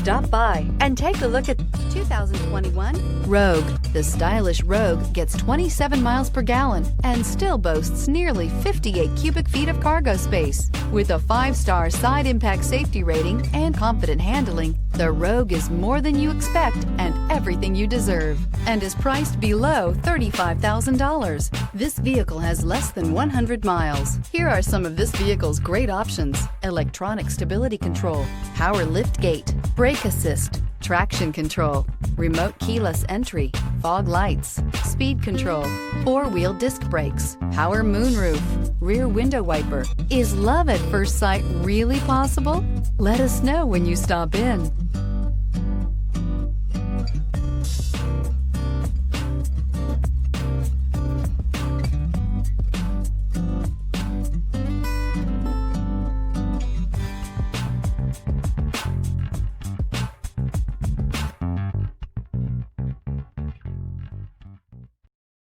Stop by and take a look at 2021 Rogue. The stylish Rogue gets 27 miles per gallon and still boasts nearly 58 cubic feet of cargo space. With a 5-star side impact safety rating and confident handling, the Rogue is more than you expect and everything you deserve, and is priced below $35,000. This vehicle has less than 100 miles. Here are some of this vehicle's great options: electronic stability control, power lift gate, brake assist, traction control, remote keyless entry, fog lights, speed control, 4-wheel disc brakes, power moonroof, rear window wiper. Is love at first sight really possible? Let us know when you stop in.